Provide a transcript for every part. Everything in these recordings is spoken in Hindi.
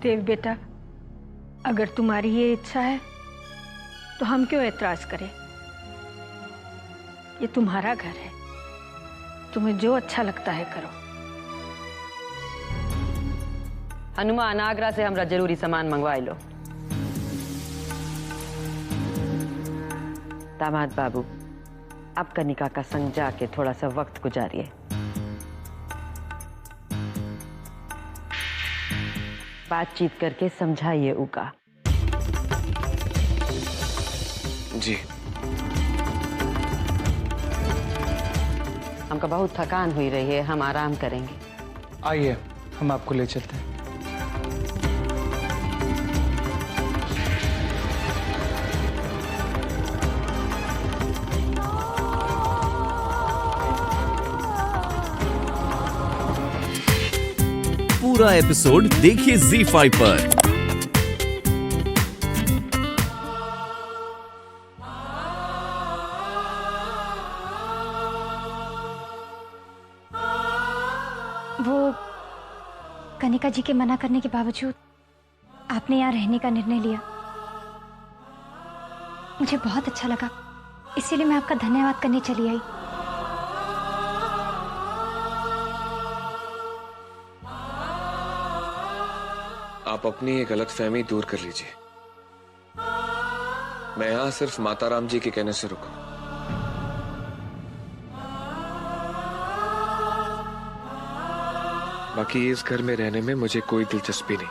देव बेटा, अगर तुम्हारी ये इच्छा है तो हम क्यों ऐतराज करें? ये तुम्हारा घर है, तुम्हें जो अच्छा लगता है करो। हनुमान, आगरा से हमरा जरूरी सामान मंगवा लो। दामाद बाबू, अब कनिका का संग जाके थोड़ा सा वक्त गुजारिए। बातचीत करके समझाइए उका। जी। हमका बहुत थकान हुई रही है, हम आराम करेंगे। आइए, हम आपको ले चलते हैं। पूरा एपिसोड देखिए ZEE5 पर। वो कनिका जी के मना करने के बावजूद आपने यहाँ रहने का निर्णय लिया, मुझे बहुत अच्छा लगा, इसीलिए मैं आपका धन्यवाद करने चली आई। आप अपनी ये गलतफहमी दूर कर लीजिए। मैं यहाँ सिर्फ माता राम जी के कहने से रुका। बाकी इस घर में रहने में मुझे कोई दिलचस्पी नहीं,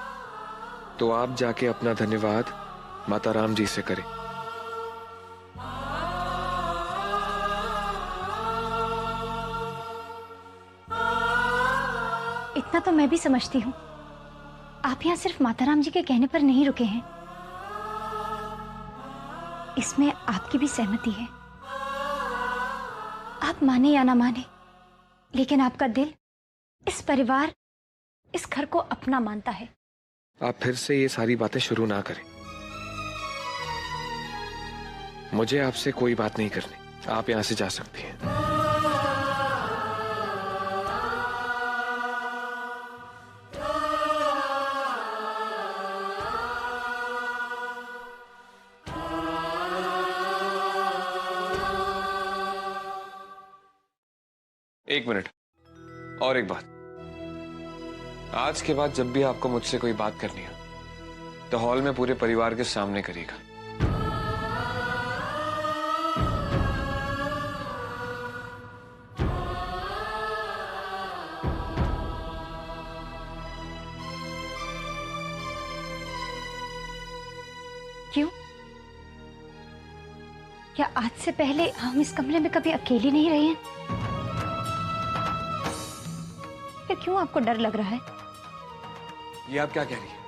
तो आप जाके अपना धन्यवाद माता राम जी से करें। इतना तो मैं भी समझती हूँ, आप यहाँ सिर्फ माता राम जी के कहने पर नहीं रुके हैं, इसमें आपकी भी सहमति है। आप माने या ना माने, लेकिन आपका दिल इस परिवार, इस घर को अपना मानता है। आप फिर से ये सारी बातें शुरू ना करें। मुझे आपसे कोई बात नहीं करनी, आप यहां से जा सकती हैं। एक मिनट, और एक बात। आज के बाद जब भी आपको मुझसे कोई बात करनी है तो हॉल में पूरे परिवार के सामने करिएगा। क्यों? क्या आज से पहले हम इस कमरे में कभी अकेले नहीं रहे हैं? फिर क्यों आपको डर लग रहा है? ये आप क्या कह रही हैं?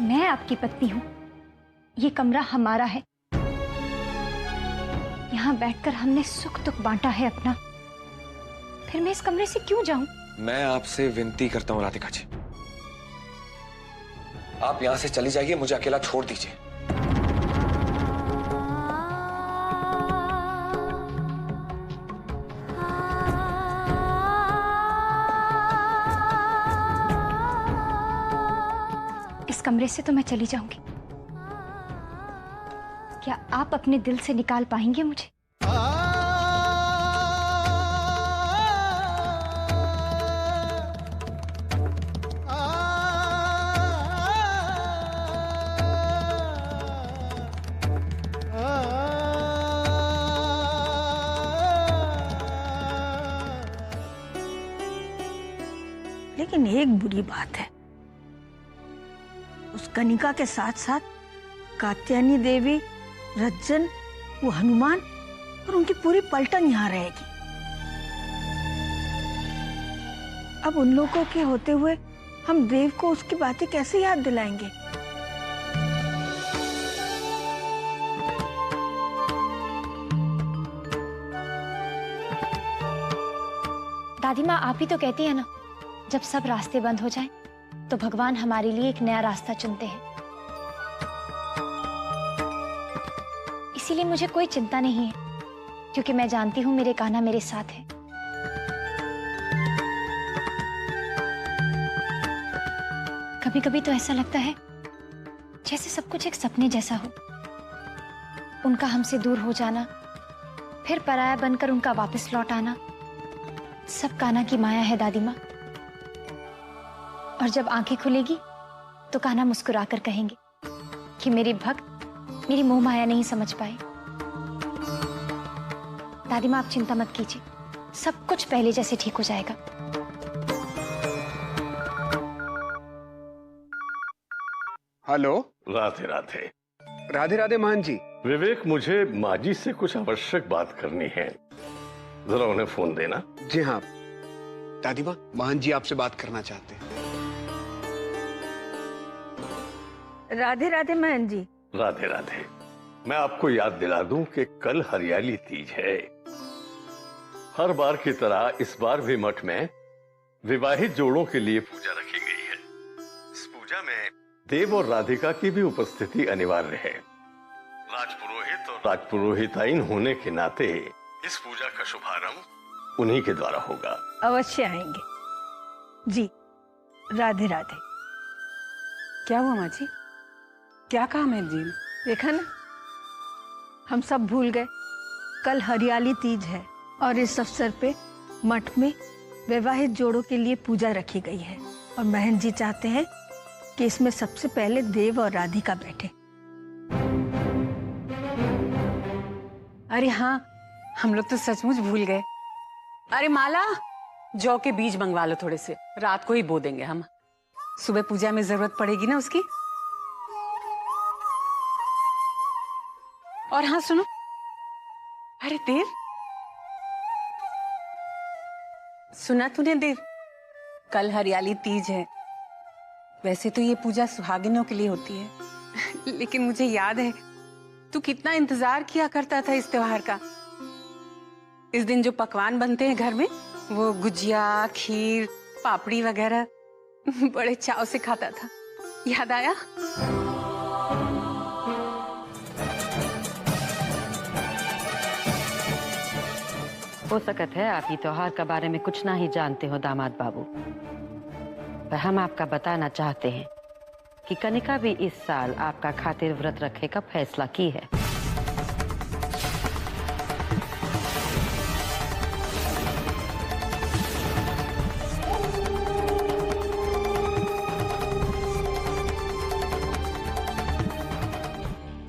मैं आपकी पत्नी हूं, ये कमरा हमारा है, यहाँ बैठकर हमने सुख दुख बांटा है अपना, फिर मैं इस कमरे से क्यों जाऊं? मैं आपसे विनती करता हूं राधिका जी, आप यहां से चली जाइए, मुझे अकेला छोड़ दीजिए। इस कमरे से तो मैं चली जाऊंगी, क्या आप अपने दिल से निकाल पाएंगे मुझे? लेकिन एक बुरी बात है, उस कनिका के साथ साथ कात्यायनी देवी, रज्जन, वो हनुमान और उनकी पूरी पलटन यहाँ रहेगी। अब उन लोगों के होते हुए हम देव को उसकी बातें कैसे याद दिलाएंगे? दादी माँ, आप ही तो कहती है ना, जब सब रास्ते बंद हो जाएं, तो भगवान हमारे लिए एक नया रास्ता चुनते हैं। इसीलिए मुझे कोई चिंता नहीं है, क्योंकि मैं जानती हूँ मेरे कान्हा मेरे साथ है। कभी कभी तो ऐसा लगता है जैसे सब कुछ एक सपने जैसा हो। उनका हमसे दूर हो जाना, फिर पराया बनकर उनका वापस लौट आना, सब कान्हा की माया है दादी माँ। और जब आंखें खुलेगी तो कान्हा मुस्कुराकर कहेंगे कि मेरे भक्त मेरी मोह माया नहीं समझ पाए। दादी माँ आप चिंता मत कीजिए, सब कुछ पहले जैसे ठीक हो जाएगा। हेलो। राधे राधे। राधे राधे महान जी। विवेक, मुझे माजी से कुछ आवश्यक बात करनी है, जरा उन्हें फोन देना। जी हाँ दादी माँ, महान जी आपसे बात करना चाहते हैं। राधे राधे महन जी। राधे राधे। मैं आपको याद दिला दूं कि कल हरियाली तीज है। हर बार की तरह इस बार भी मठ में विवाहित जोड़ों के लिए पूजा रखी गई है। इस पूजा में देव और राधिका की भी उपस्थिति अनिवार्य है। राजपुरोहित और राजपुरोहिताइन होने के नाते इस पूजा का शुभारंभ उन्हीं के द्वारा होगा। अवश्य आएंगे जी। राधे राधे। क्या हुआ माँ जी? क्या कहा महल जी ने? देखा ना, हम सब भूल गए। कल हरियाली तीज है और इस अवसर पे मठ में वैवाहित जोड़ों के लिए पूजा रखी गई है और महन जी चाहते हैं कि इसमें सबसे पहले देव और राधिका बैठे। अरे हाँ, हम लोग तो सचमुच भूल गए। अरे माला, जौ के बीज मंगवा लो थोड़े से, रात को ही बो देंगे हम। सुबह पूजा में जरूरत पड़ेगी ना उसकी। और हाँ सुनो, अरे देव, सुना तूने देव? कल हरियाली तीज है। वैसे तो ये पूजा सुहागिनों के लिए होती है, लेकिन मुझे याद है तू कितना इंतजार किया करता था इस त्योहार का। इस दिन जो पकवान बनते हैं घर में, वो गुजिया, खीर, पापड़ी वगैरह बड़े चाव से खाता था। याद आया? हो सकता है आप ये त्योहार के बारे में कुछ ना ही जानते हो दामाद बाबू, पर हम आपका बताना चाहते हैं कि कनिका भी इस साल आपका खातिर व्रत रखने का फैसला की है।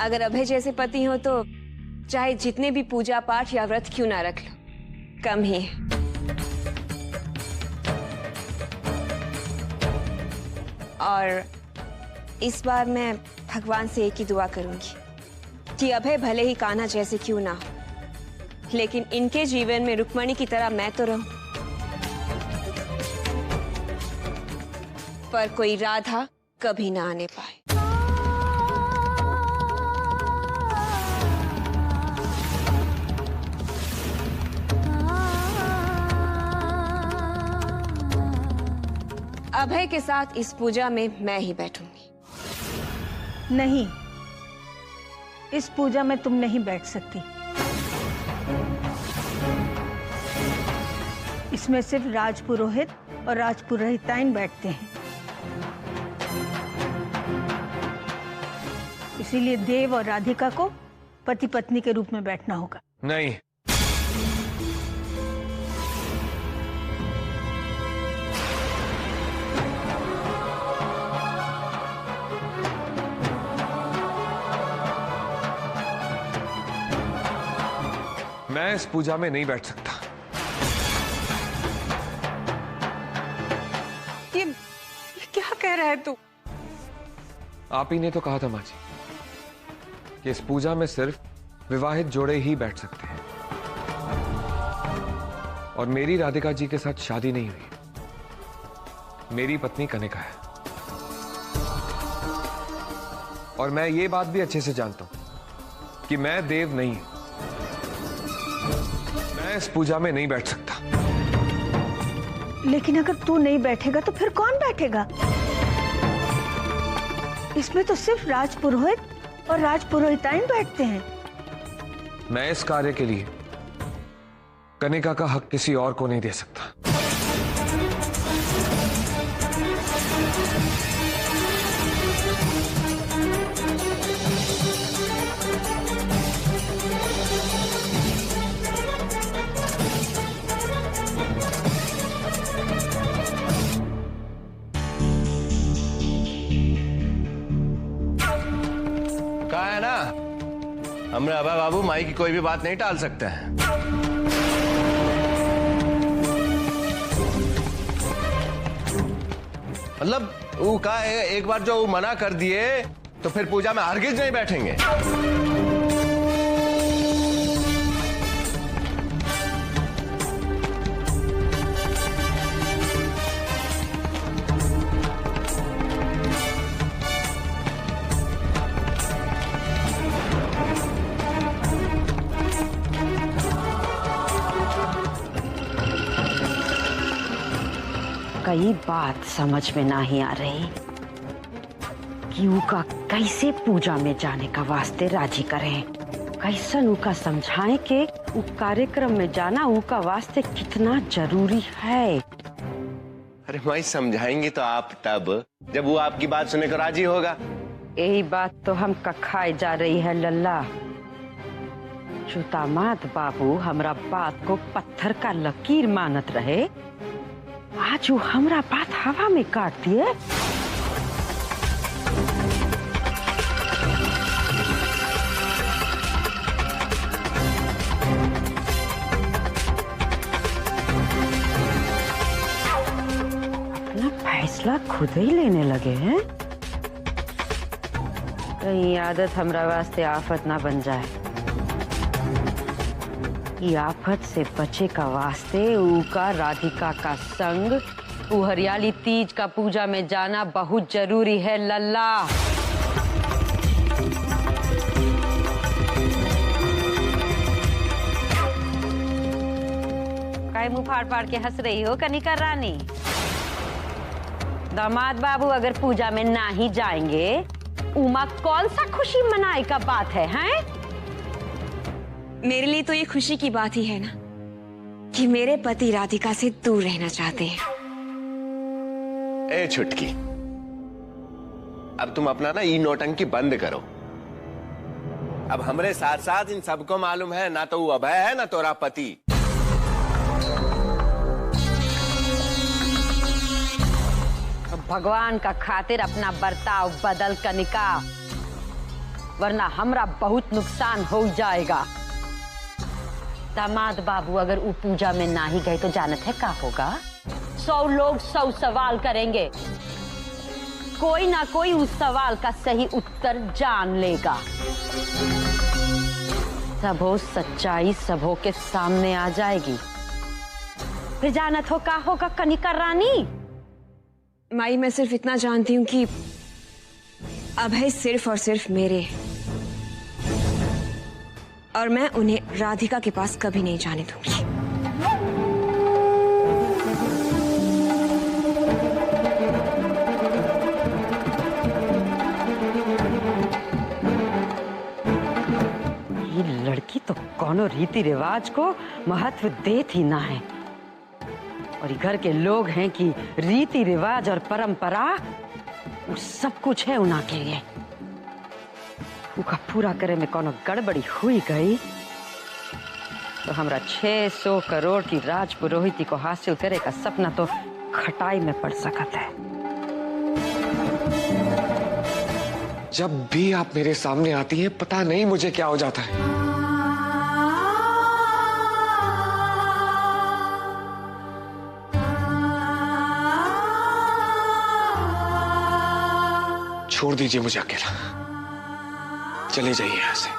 अगर अभय जैसे पति हो तो चाहे जितने भी पूजा पाठ या व्रत क्यों ना रख लो, कम ही है। और इस बार मैं भगवान से एक ही दुआ करूंगी कि अभय भले ही कान्हा जैसे क्यों ना हो, लेकिन इनके जीवन में रुक्मणी की तरह मैं तो रहूं, पर कोई राधा कभी ना आने पाए। अभय के साथ इस पूजा में मैं ही बैठूंगी। नहीं, इस पूजा में तुम नहीं बैठ सकती। इसमें सिर्फ राजपुरोहित और राजपुरोहिताइन बैठते हैं, इसीलिए देव और राधिका को पति पत्नी के रूप में बैठना होगा। नहीं, मैं इस पूजा में नहीं बैठ सकता। ये क्या कह रहा है तू? आप ही ने तो कहा था माँ जी कि इस पूजा में सिर्फ विवाहित जोड़े ही बैठ सकते हैं, और मेरी राधिका जी के साथ शादी नहीं हुई। मेरी पत्नी कनिका है, और मैं ये बात भी अच्छे से जानता हूं कि मैं देव नहीं हूं। मैं इस पूजा में नहीं बैठ सकता। लेकिन अगर तू नहीं बैठेगा तो फिर कौन बैठेगा? इसमें तो सिर्फ राजपुरोहित और राजपुरोहिताइन बैठते हैं। मैं इस कार्य के लिए कनिका का हक किसी और को नहीं दे सकता। हमरे अभय बाबू माई की कोई भी बात नहीं टाल सकते हैं। मतलब वो का एक बार जो मना कर दिए तो फिर पूजा में हरगिज नहीं बैठेंगे। कई बात समझ में नहीं आ रही कि उका कैसे पूजा में जाने का वास्ते राजी करें, कैसन उका समझाएं कि उ कार्यक्रम में जाना उका वास्ते कितना जरूरी है। अरे माई समझाएंगे तो आप तब जब वो आपकी बात सुनने को राजी होगा। यही बात तो हम कखाए जा रही है लल्ला। जो दामाद बाबू हमरा बात को पत्थर का लकीर मानत रहे, आज वो हमरा बात हवा में काट दिए। अपना फैसला खुद ही लेने लगे हैं। कहीं आदत हमरा वास्ते आफत ना बन जाए। ये आफत से बचे का वास्ते उका राधिका का संग उ हरियाली तीज का पूजा में जाना बहुत जरूरी है लल्ला। काय मुंह फाड़ फाड़ के हंस रही हो कनिका रानी? दामाद बाबू अगर पूजा में ना ही जाएंगे, उमा कौन सा खुशी मनाए का बात है, हैं? मेरे लिए तो ये खुशी की बात ही है ना कि मेरे पति राधिका से दूर रहना चाहते हैं। ए छुटकी, अब तुम अपना ना ई नौटंकी बंद करो। अब हमरे साथ साथ इन सबको मालूम है ना तो वो अभय है ना तोरा पति। भगवान का खातिर अपना बर्ताव बदल कनिका, वरना हमरा बहुत नुकसान हो जाएगा। दामाद बाबू अगर वो पूजा में ना ही गए तो जानत है क्या होगा? 100 लोग 100 सवाल करेंगे, कोई ना कोई उस सवाल का सही उत्तर जान लेगा। सबो सच्चाई सबों के सामने आ जाएगी। फिर जानत हो क्या होगा कनिका रानी? माई, मैं सिर्फ इतना जानती हूँ कि अभय सिर्फ और सिर्फ मेरे, और मैं उन्हें राधिका के पास कभी नहीं जाने दूंगी। ये लड़की तो कोनो रीति रिवाज को महत्व देत ही ना है, और घर के लोग हैं कि रीति रिवाज और परंपरा वो सब कुछ है उना के लिए। उका पूरा करे में कोनो गड़बड़ी हुई गई तो हमरा 600 करोड़ की राज पुरोहिती को हासिल करे का सपना तो खटाई में पड़ सकत है। जब भी आप मेरे सामने आती हैं, पता नहीं मुझे क्या हो जाता है। छोड़ दीजिए मुझे अकेला, चले जाइए यहां से।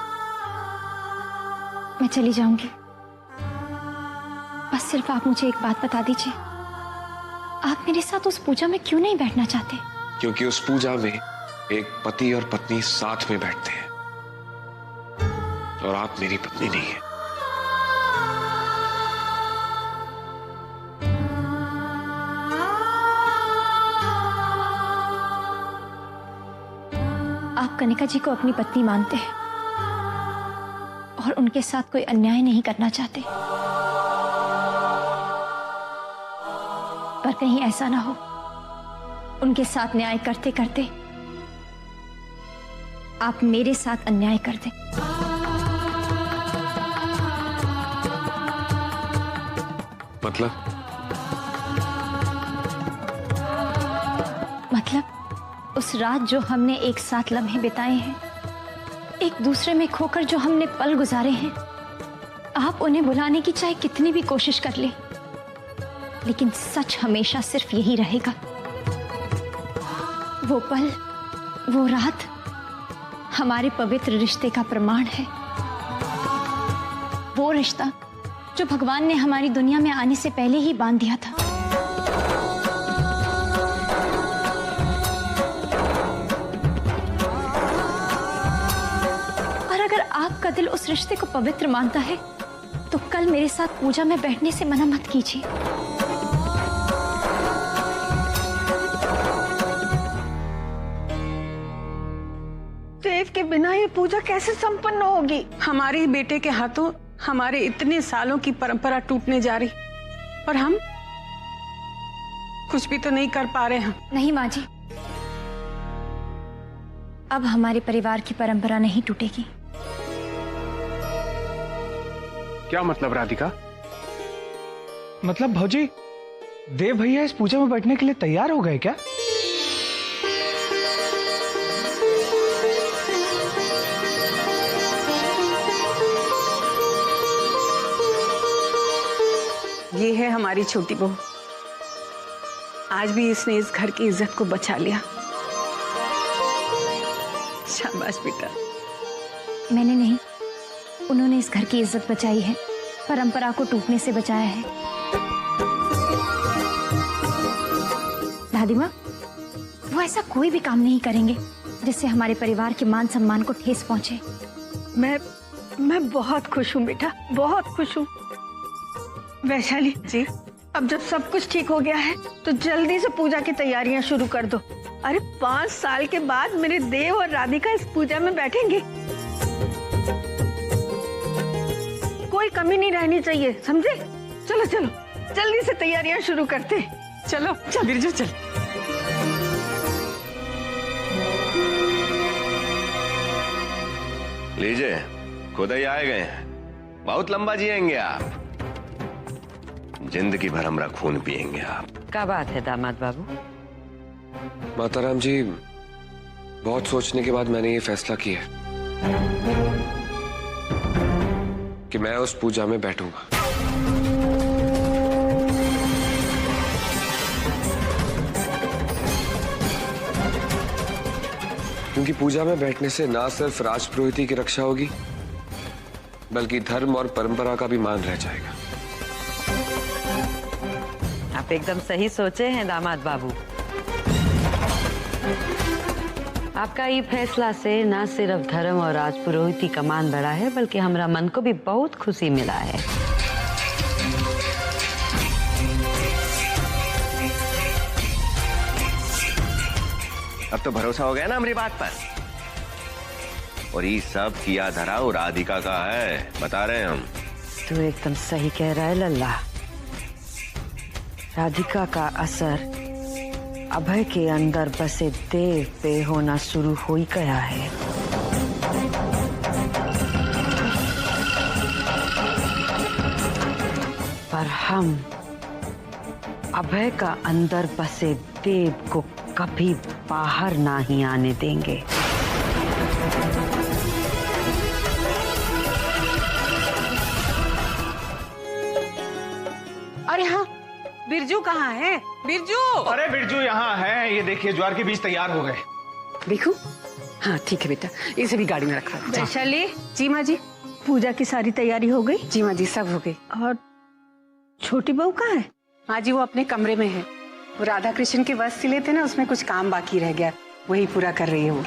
मैं चली जाऊंगी, बस सिर्फ आप मुझे एक बात बता दीजिए, आप मेरे साथ उस पूजा में क्यों नहीं बैठना चाहते? क्योंकि उस पूजा में एक पति और पत्नी साथ में बैठते हैं, और आप मेरी पत्नी नहीं है। आप कनिका जी को अपनी पत्नी मानते हैं और उनके साथ कोई अन्याय नहीं करना चाहते, पर कहीं ऐसा ना हो उनके साथ न्याय करते करते आप मेरे साथ अन्याय कर दें। मतलब उस रात जो हमने एक साथ लम्हे बिताए हैं, एक दूसरे में खोकर जो हमने पल गुजारे हैं, आप उन्हें भुलाने की चाहे कितनी भी कोशिश कर ले, लेकिन सच हमेशा सिर्फ यही रहेगा। वो पल, वो रात हमारे पवित्र रिश्ते का प्रमाण है। वो रिश्ता जो भगवान ने हमारी दुनिया में आने से पहले ही बांध दिया था। और अगर आपका दिल उस रिश्ते को पवित्र मानता है तो कल मेरे साथ पूजा में बैठने से मना मत कीजिए। देव के बिना ये पूजा कैसे संपन्न होगी? हमारे ही बेटे के हाथों हमारे इतने सालों की परंपरा टूटने जा रही, और हम कुछ भी तो नहीं कर पा रहे हैं। नहीं माँ जी, अब हमारे परिवार की परंपरा नहीं टूटेगी। क्या मतलब राधिका? मतलब भौजी, देव भैया इस पूजा में बैठने के लिए तैयार हो गए क्या? ये है हमारी छोटी बहू। आज भी इसने इस घर की इज्जत को बचा लिया। शाबाश बेटा। मैंने नहीं, उन्होंने इस घर की इज्जत बचाई है, परंपरा को टूटने से बचाया है। दादी माँ, वो ऐसा कोई भी काम नहीं करेंगे जिससे हमारे परिवार के मान सम्मान को ठेस पहुंचे। मैं बहुत खुश हूँ बेटा, बहुत खुश हूँ। वैशाली जी, अब जब सब कुछ ठीक हो गया है तो जल्दी से पूजा की तैयारियां शुरू कर दो। अरे 5 साल के बाद मेरे देव और राधिका इस पूजा में बैठेंगे। कोई कमी नहीं रहनी चाहिए, समझे? चलो चलो जल्दी से तैयारियां शुरू करते हैं। चलो चल बिरजू, चल। लीजिए, खुद ही आए गए हैं। बहुत लंबा जिएंगे आप, जिंदगी भर हमारा खून पिएंगे आप। क्या बात है दामाद बाबू? माताराम जी, बहुत सोचने के बाद मैंने ये फैसला किया कि मैं उस पूजा में बैठूंगा। क्योंकि पूजा में बैठने से ना सिर्फ राजपुरोहिती की रक्षा होगी, बल्कि धर्म और परंपरा का भी मान रह जाएगा। आप एकदम सही सोचे हैं दामाद बाबू। आपका ये फैसला से ना सिर्फ धर्म और राजपुरोहिती का मान बढ़ा है, बल्कि हमारा मन को भी बहुत खुशी मिला है। अब तो भरोसा हो गया ना हमारी बात पर। और ये सब किया धरा और राधिका का है, बता रहे हैं हम। तू एकदम सही कह रहा है लल्ला। राधिका का असर अभय के अंदर बसे देव पे होना शुरू हो ही गया है। पर हम अभय का अंदर बसे देव को कभी बाहर नहीं आने देंगे। अरे हाँ, बिरजू कहाँ है? बिरजू! अरे बिरजू यहाँ है, ये देखिए ज्वार के बीज तैयार हो गए। देखो, हाँ ठीक है बेटा, इसे भी गाड़ी में रखा। वैशाली जी माँ जी। पूजा की सारी तैयारी हो गई? जी माँ जी, सब हो गई। और छोटी बहू कहाँ है? माँ जी वो अपने कमरे में है। वो राधा कृष्ण के वस्त्र सिले थे ना, उसमें कुछ काम बाकी रह गया, वही पूरा कर रही है वो।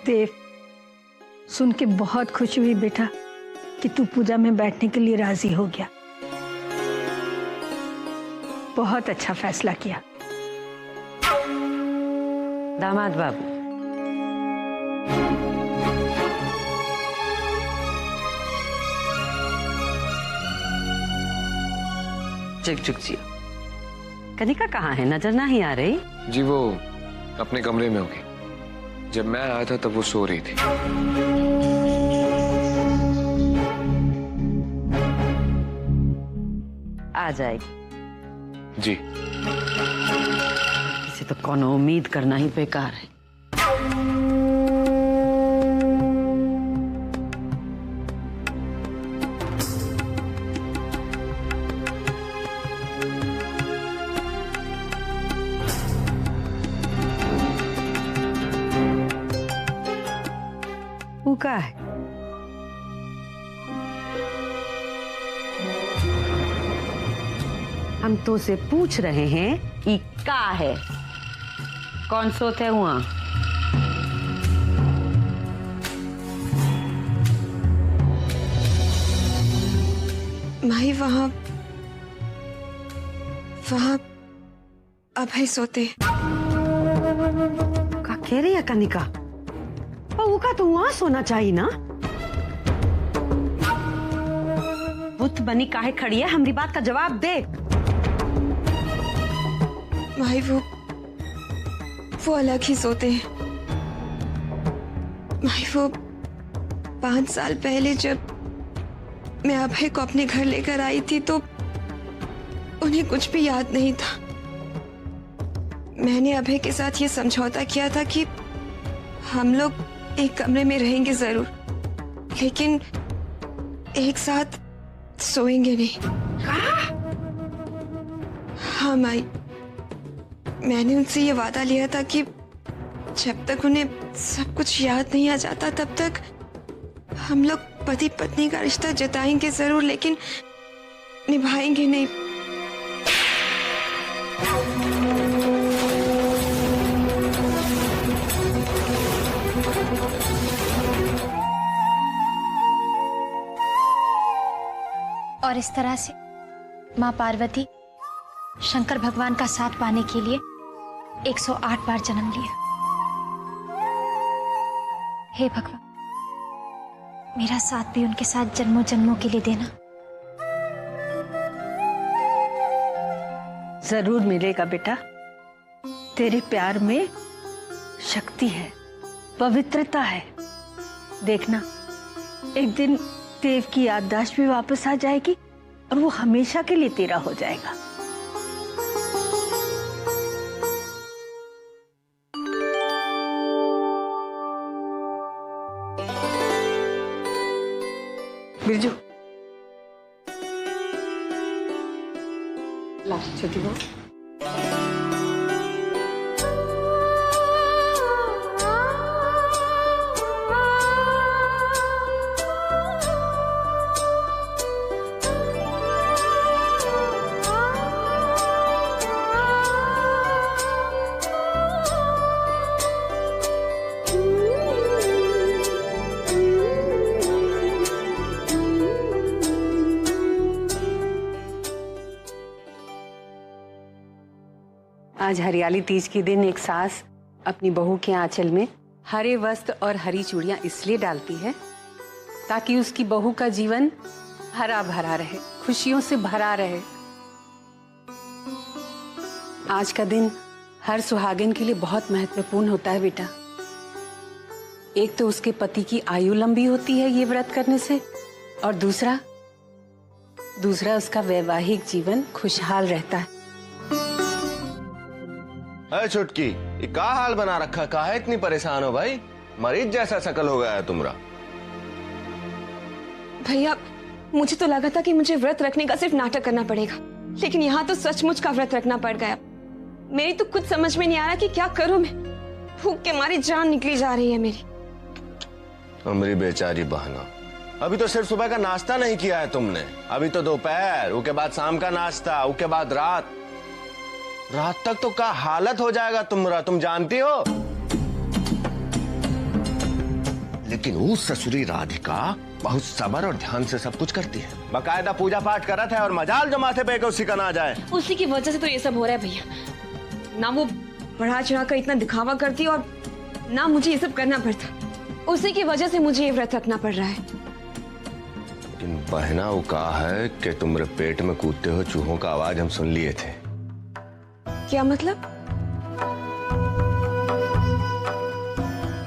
देव, सुन के बहुत खुशी हुई बेटा कि तू पूजा में बैठने के लिए राजी हो गया। बहुत अच्छा फैसला किया। दामाद बाबू, चुक चुक जी। कनिका कहाँ है? नजर नहीं आ रही। जी वो अपने कमरे में होगी। जब मैं आया था तब वो सो रही थी। आ जाएगी। जी। इसे तो कोनो उम्मीद करना ही बेकार है। वो का है? हम तो से पूछ रहे हैं कि का है, कौन सोते है वहां? माही वहां वहां अभय सोते। का कह रही है कनिका? वो का तो वहां सोना चाहिए ना। बुत बनी काहे खड़ी है, हमारी बात का जवाब दे। माही वो अलग ही सोते हैं। माही वो 5 साल पहले जब मैं अभय को अपने घर लेकर आई थी तो उन्हें कुछ भी याद नहीं था। मैंने अभय के साथ ये समझौता किया था कि हम लोग एक कमरे में रहेंगे जरूर, लेकिन एक साथ सोएंगे नहीं। हाँ माई, मैंने उनसे ये वादा लिया था कि जब तक उन्हें सब कुछ याद नहीं आ जाता तब तक हम लोग पति पत्नी का रिश्ता जताएंगे जरूर, लेकिन निभाएंगे नहीं। और इस तरह से माँ पार्वती शंकर भगवान का साथ पाने के लिए 108 बार जन्म लिया। हे भगवान, मेरा साथ भी उनके साथ जन्मों जन्मों के लिए देना। जरूर मिलेगा बेटा। तेरे प्यार में शक्ति है, पवित्रता है। देखना, एक दिन देव की याददाश्त भी वापस आ जाएगी और वो हमेशा के लिए तेरा हो जाएगा। बिरजू, ला छोटी बहू। आज हरियाली तीज के दिन एक सास अपनी बहू के आंचल में हरे वस्त्र और हरी चूड़ियां इसलिए डालती है ताकि उसकी बहू का जीवन हरा भरा रहे, खुशियों से भरा रहे। आज का दिन हर सुहागिन के लिए बहुत महत्वपूर्ण होता है बेटा। एक तो उसके पति की आयु लंबी होती है ये व्रत करने से, और दूसरा उसका वैवाहिक जीवन खुशहाल रहता है। अरे छुटकी, ये का हाल बना रखा? काहे इतनी परेशान हो भाई? मरीज जैसा शकल हो गया है तुम्हारा। भैया, मुझे तो लगा था कि मुझे व्रत रखने का सिर्फ नाटक करना पड़ेगा, लेकिन यहाँ तो सचमुच का व्रत रखना पड़ गया। मेरी तो कुछ समझ में नहीं आ रहा कि क्या करूं मैं। भूख के मारी जान निकली जा रही है मेरी। मेरी बेचारी बहना, अभी तो सिर्फ सुबह का नाश्ता नहीं किया है तुमने। अभी तो दोपहर, उसके बाद शाम का नाश्ता, उसके बाद रात तक तो क्या हालत हो जाएगा तुम्हारा, तुम जानती हो। लेकिन वो ससुरी राधिका बहुत सब्र और ध्यान से सब कुछ करती है। बाकायदा पूजा पाठ करत है और मजाल जो माथे पे उसी का ना जाए। उसी की वजह से तो ये सब हो रहा है भैया। ना वो बढ़ा चढ़ा कर इतना दिखावा करती और ना मुझे ये सब करना पड़ता। उसी की वजह से मुझे ये व्रत रखना पड़ रहा है। लेकिन बहना वो कहा है कि तुम्हारे पेट में कूदते हुए चूहों का आवाज हम सुन लिए थे। क्या मतलब?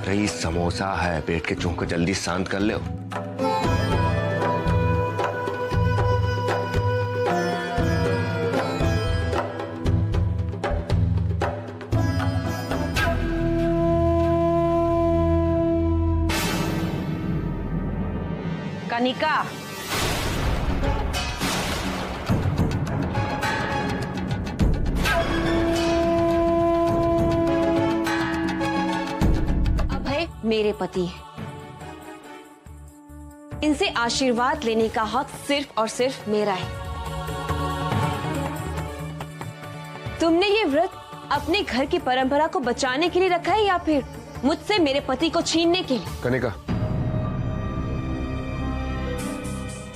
रही समोसा है, पेट के चूहों को जल्दी शांत कर ले। कनिका, अभय मेरे पति हैं। इनसे आशीर्वाद लेने का हक सिर्फ और सिर्फ मेरा है। तुमने ये व्रत अपने घर की परंपरा को बचाने के लिए रखा है या फिर मुझसे मेरे पति को छीनने के लिए? कनिका,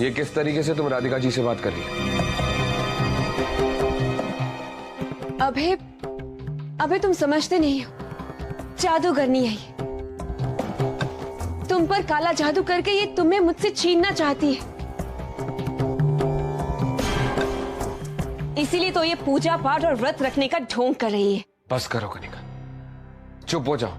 ये किस तरीके से तुम राधिका जी से बात कर रही हो? अभय तुम समझते नहीं हो। जादूगरनी है ये। तुम पर काला जादू करके ये तुम्हें मुझसे छीनना चाहती है। इसीलिए तो ये पूजा पाठ और व्रत रखने का ढोंग कर रही है। बस करो कनिका, चुप हो जाओ।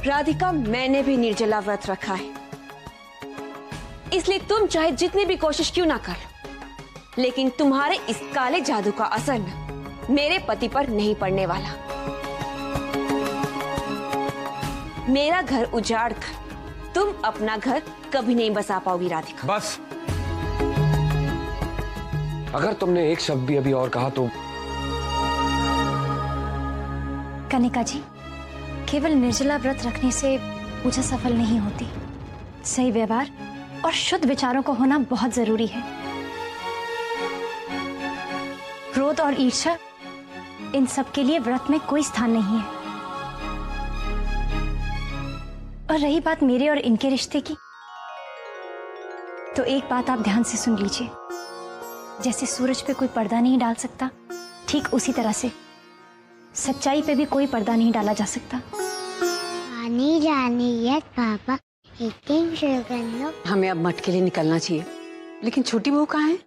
राधिका, मैंने भी निर्जला व्रत रखा है, इसलिए तुम चाहे जितनी भी कोशिश क्यों ना कर लो, लेकिन तुम्हारे इस काले जादू का असर न मेरे पति पर नहीं पड़ने वाला। मेरा घर उजाड़ कर तुम अपना घर कभी नहीं बसा पाओगी राधिका। बस, अगर तुमने एक शब्द भी अभी और कहा तो। कनिका जी, केवल निर्जला व्रत रखने से पूजा सफल नहीं होती। सही व्यवहार और शुद्ध विचारों को होना बहुत जरूरी है। क्रोध और ईर्ष्या, इन सब के लिए व्रत में कोई स्थान नहीं है। और रही बात मेरे और इनके रिश्ते की, तो एक बात आप ध्यान से सुन लीजिए। जैसे सूरज पे कोई पर्दा नहीं डाल सकता, ठीक उसी तरह से सच्चाई पे भी कोई पर्दा नहीं डाला जा सकता। पानी जाने यस पापा, मीटिंग शुरू कर लो। हमें अब मठ के लिए निकलना चाहिए, लेकिन छोटी बहू कहाँ है?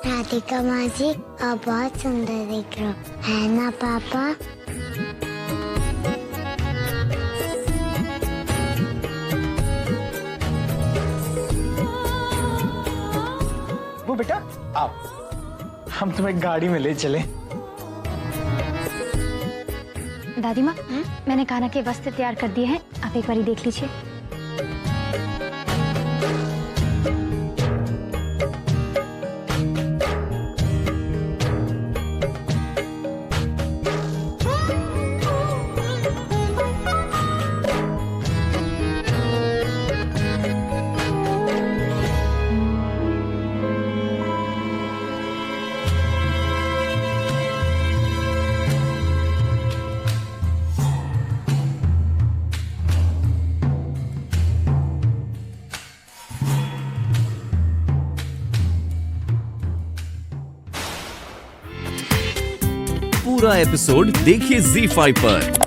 राधिका माँ जी, आप बहुत सुंदर दिख रहे हो, है ना पापा? वो बेटा, आओ, हम तुम्हें गाड़ी में ले चले। दादी माँ, मैंने कान्हा के वस्त्र तैयार कर दिए हैं, आप एक बार देख लीजिए। पूरा एपिसोड देखिए ZEE5 पर।